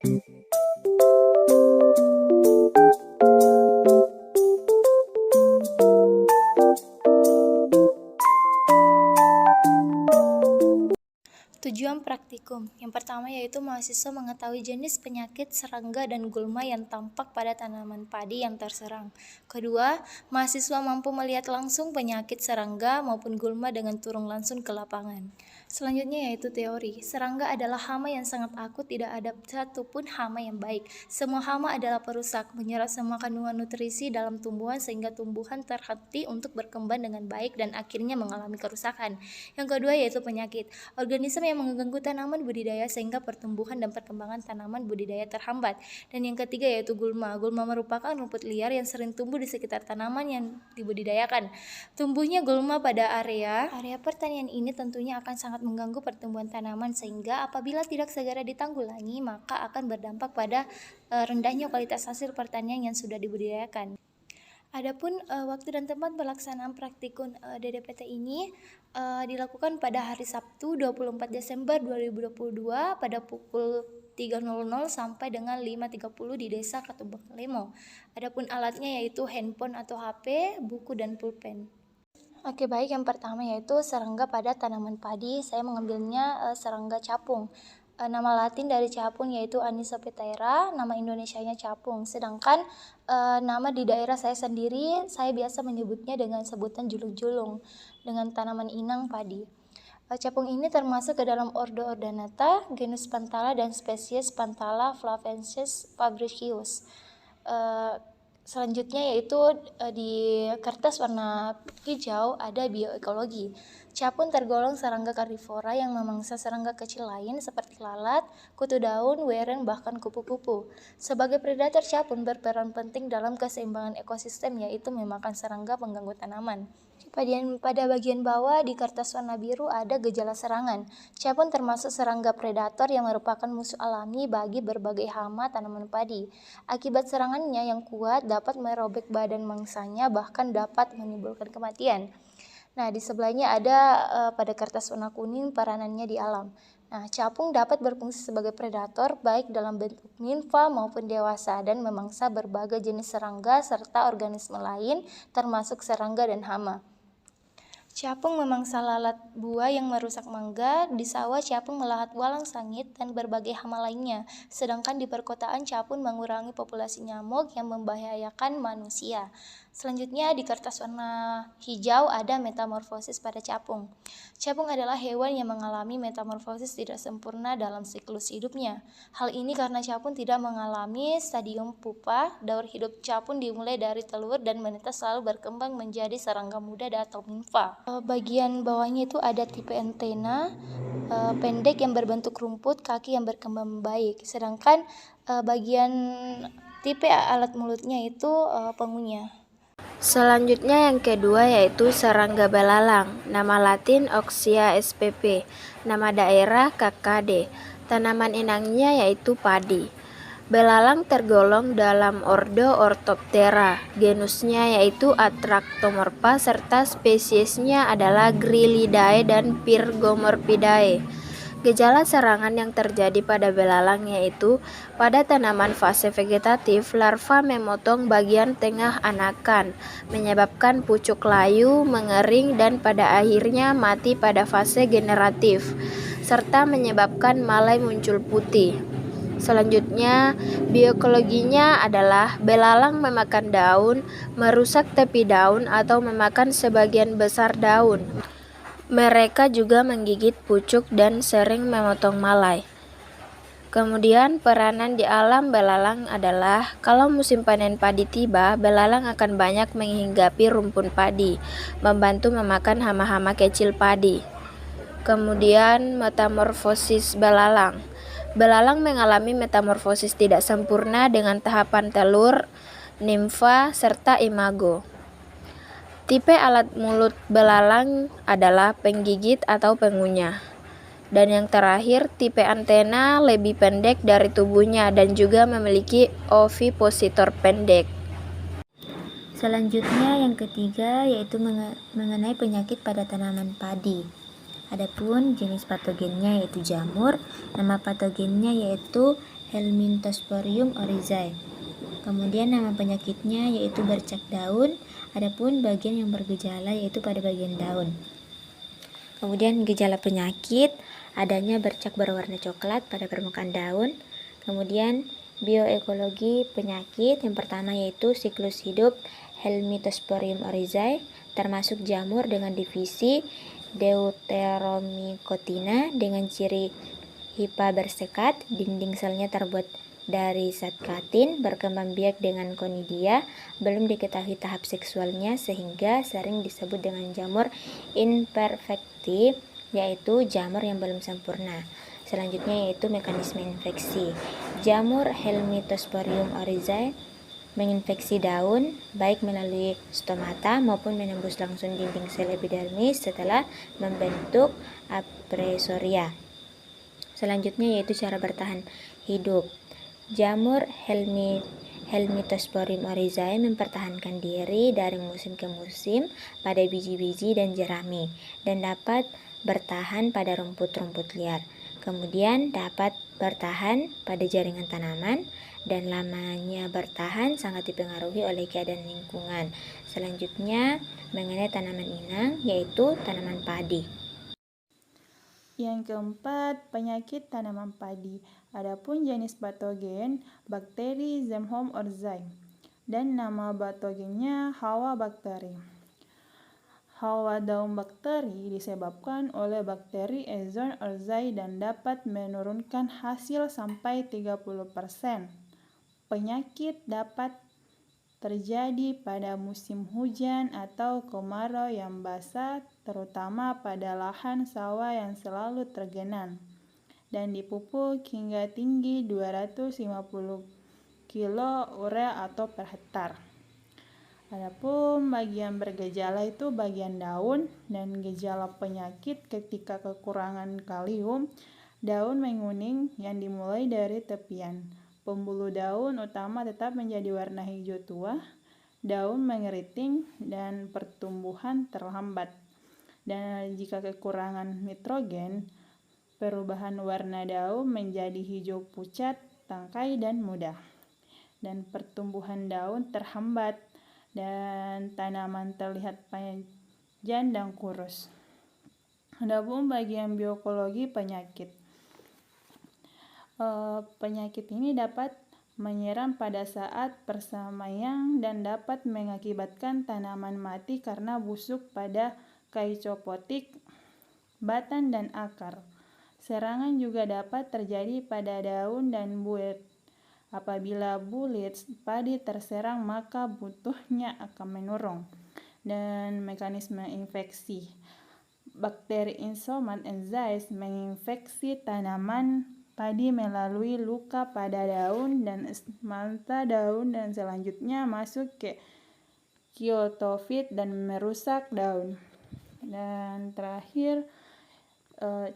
Tujuan praktikum. Yang pertama yaitu mahasiswa mengetahui jenis penyakit, serangga, dan gulma yang tampak pada tanaman padi yang terserang. Kedua, mahasiswa mampu melihat langsung penyakit serangga maupun gulma dengan turun langsung ke lapangan. Selanjutnya yaitu teori. Serangga adalah hama yang sangat akut, tidak ada satupun hama yang baik. Semua hama adalah perusak, menyerap semua kandungan nutrisi dalam tumbuhan sehingga tumbuhan terhenti untuk berkembang dengan baik dan akhirnya mengalami kerusakan. Yang kedua yaitu penyakit. Organisme yang mengganggu tanaman budidaya sehingga pertumbuhan dan perkembangan tanaman budidaya terhambat. Dan yang ketiga yaitu gulma. Gulma merupakan rumput liar yang sering tumbuh di sekitar tanaman yang dibudidayakan. Tumbuhnya gulma pada area pertanian ini tentunya akan sangat mengganggu pertumbuhan tanaman sehingga apabila tidak segera ditanggulangi maka akan berdampak pada rendahnya kualitas hasil pertanian yang sudah dibudidayakan. Adapun waktu dan tempat pelaksanaan praktikum DDPT ini dilakukan pada hari Sabtu 24 Desember 2022 pada pukul 3.00 sampai dengan 5.30 di Desa Katumbang Lemo. Adapun alatnya yaitu handphone atau HP, buku dan pulpen. Oke, baik, yang pertama yaitu serangga pada tanaman padi. Saya mengambilnya serangga capung. Nama Latin dari capung yaitu Anisopetera, nama Indonesianya capung. Sedangkan nama di daerah saya sendiri, saya biasa menyebutnya dengan sebutan julung-julung dengan tanaman inang padi. Capung ini termasuk ke dalam ordo Ordanata, genus Panthala dan spesies Panthala flavensis fabricius. Selanjutnya yaitu di kertas warna hijau ada bioekologi. Capung tergolong serangga karnivora yang memangsa serangga kecil lain seperti lalat, kutu daun, weren, bahkan kupu-kupu. Sebagai predator, capung berperan penting dalam keseimbangan ekosistem yaitu memakan serangga pengganggu tanaman. Pada bagian bawah di kertas warna biru ada gejala serangan. Capung termasuk serangga predator yang merupakan musuh alami bagi berbagai hama tanaman padi. Akibat serangannya yang kuat dapat merobek badan mangsanya bahkan dapat menimbulkan kematian. Nah, di sebelahnya ada pada kertas warna kuning peranannya di alam. Nah, capung dapat berfungsi sebagai predator baik dalam bentuk nimfa maupun dewasa dan memangsa berbagai jenis serangga serta organisme lain termasuk serangga dan hama. Capung memangsa lalat buah yang merusak mangga, di sawah capung melahat walang sangit dan berbagai hama lainnya, sedangkan di perkotaan capung mengurangi populasi nyamuk yang membahayakan manusia. Selanjutnya di kertas warna hijau ada metamorfosis pada capung. Capung adalah hewan yang mengalami metamorfosis tidak sempurna dalam siklus hidupnya. Hal ini karena capung tidak mengalami stadium pupa. Daur hidup capung dimulai dari telur dan menetas selalu berkembang menjadi serangga muda atau nimfa. Bagian bawahnya itu ada tipe antena pendek yang berbentuk rumput, kaki yang berkembang baik. Sedangkan bagian tipe alat mulutnya itu pengunyah. Selanjutnya yang kedua yaitu serangga belalang, nama Latin Oxia spp, nama daerah KKD, tanaman inangnya yaitu padi. Belalang tergolong dalam ordo Orthoptera, genusnya yaitu Atractomorpha serta spesiesnya adalah Grylidae dan Pyrgomorphidae. Gejala serangan yang terjadi pada belalang yaitu pada tanaman fase vegetatif, larva memotong bagian tengah anakan, menyebabkan pucuk layu, mengering, dan pada akhirnya mati pada fase generatif, serta menyebabkan malai muncul putih. Selanjutnya, bioekologinya adalah belalang memakan daun, merusak tepi daun atau memakan sebagian besar daun. Mereka juga menggigit pucuk dan sering memotong malai. Kemudian peranan di alam belalang adalah kalau musim panen padi tiba, belalang akan banyak menghinggapi rumpun padi, membantu memakan hama-hama kecil padi. Kemudian metamorfosis belalang. Belalang mengalami metamorfosis tidak sempurna dengan tahapan telur, nimfa, serta imago. Tipe alat mulut belalang adalah penggigit atau pengunyah. Dan yang terakhir, tipe antena lebih pendek dari tubuhnya dan juga memiliki ovipositor pendek. Selanjutnya yang ketiga yaitu mengenai penyakit pada tanaman padi. Adapun jenis patogennya yaitu jamur, nama patogennya yaitu Helminthosporium oryzae. Kemudian nama penyakitnya yaitu bercak daun, adapun bagian yang bergejala yaitu pada bagian daun. Kemudian gejala penyakit adanya bercak berwarna coklat pada permukaan daun. Kemudian bioekologi penyakit yang pertama yaitu siklus hidup Helminthosporium oryzae, termasuk jamur dengan divisi Deuteromycotina dengan ciri hipa bersekat, dinding selnya terbuat dari zat katin, berkembang biak dengan konidia, belum diketahui tahap seksualnya sehingga sering disebut dengan jamur imperfecti, yaitu jamur yang belum sempurna. Selanjutnya yaitu mekanisme infeksi. Jamur Helminthosporium oryzae menginfeksi daun baik melalui stomata maupun menembus langsung dinding sel epidermis setelah membentuk apresoria. Selanjutnya yaitu cara bertahan hidup. Jamur Helminthosporium oryzae mempertahankan diri dari musim ke musim pada biji-biji dan jerami dan dapat bertahan pada rumput-rumput liar. Kemudian dapat bertahan pada jaringan tanaman dan lamanya bertahan sangat dipengaruhi oleh keadaan lingkungan. Selanjutnya mengenai tanaman inang yaitu tanaman padi. Yang keempat, penyakit tanaman padi. Adapun jenis patogen, bakteri Zemhom oryzae dan nama patogennya Hawa bakteri. Hawa daun bakteri disebabkan oleh bakteri Ezoon oryzae dan dapat menurunkan hasil sampai 30%. Penyakit dapat terjadi pada musim hujan atau kemarau yang basah, terutama pada lahan sawah yang selalu tergenang, dan dipupuk hingga tinggi 250 kilo urea atau per hektar. Adapun bagian bergejala itu bagian daun, dan gejala penyakit ketika kekurangan kalium, daun menguning yang dimulai dari tepian. Pembuluh daun utama tetap menjadi warna hijau tua, daun mengeriting, dan pertumbuhan terlambat. Dan jika kekurangan nitrogen, perubahan warna daun menjadi hijau pucat, tangkai, dan mudah. Dan pertumbuhan daun terhambat, dan tanaman terlihat panjang dan kurus. Adapun bagian biokologi penyakit. Penyakit ini dapat menyerang pada saat persemaian dan dapat mengakibatkan tanaman mati karena busuk pada kaicopotik, batang, dan akar. Serangan juga dapat terjadi pada daun dan buah. Apabila bulir padi terserang maka butuhnya akan menurun. Dan mekanisme infeksi. Bakteri Ensomat enzaes menginfeksi tanaman padi melalui luka pada daun dan stamata daun dan selanjutnya masuk ke kiotofit dan merusak daun. Dan terakhir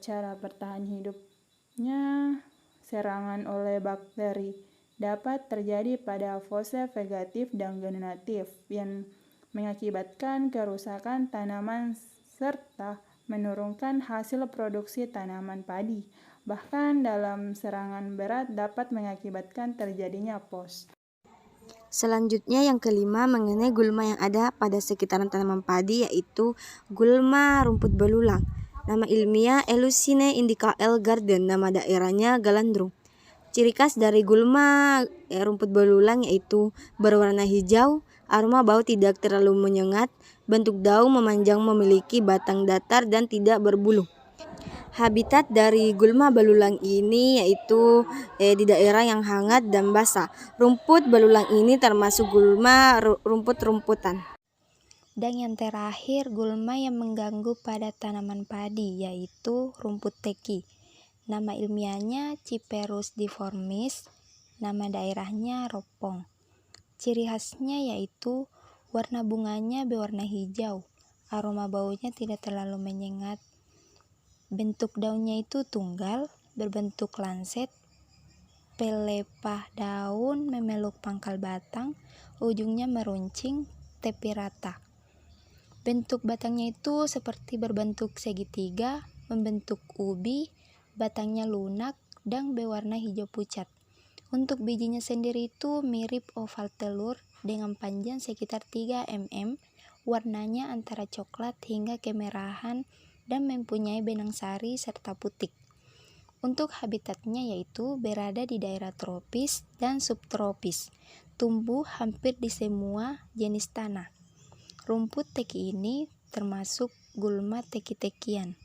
cara bertahan hidupnya, serangan oleh bakteri dapat terjadi pada fase vegetatif dan generatif yang mengakibatkan kerusakan tanaman serta menurunkan hasil produksi tanaman padi. Bahkan dalam serangan berat dapat mengakibatkan terjadinya POS. Selanjutnya yang kelima mengenai gulma yang ada pada sekitaran tanaman padi yaitu gulma rumput belulang. Nama ilmiah Elusine indica L. Garden, nama daerahnya Galandrum. Ciri khas dari gulma rumput belulang yaitu berwarna hijau, aroma bau tidak terlalu menyengat, bentuk daun memanjang, memiliki batang datar dan tidak berbulu. Habitat dari gulma belulang ini yaitu di daerah yang hangat dan basah. Rumput belulang ini termasuk gulma rumput-rumputan. Dan yang terakhir, gulma yang mengganggu pada tanaman padi yaitu rumput teki. Nama ilmiahnya Cyperus difformis, nama daerahnya Ropong. Ciri khasnya yaitu warna bunganya berwarna hijau, aroma baunya tidak terlalu menyengat. Bentuk daunnya itu tunggal, berbentuk lanset, pelepah daun memeluk pangkal batang, ujungnya meruncing, tepi rata. Bentuk batangnya itu seperti berbentuk segitiga, membentuk ubi, batangnya lunak, dan berwarna hijau pucat. Untuk bijinya sendiri itu mirip oval telur dengan panjang sekitar 3 mm, warnanya antara coklat hingga kemerahan dan mempunyai benang sari serta putik. Untuk habitatnya yaitu berada di daerah tropis dan subtropis, tumbuh hampir di semua jenis tanah. Rumput teki ini termasuk gulma teki-tekian.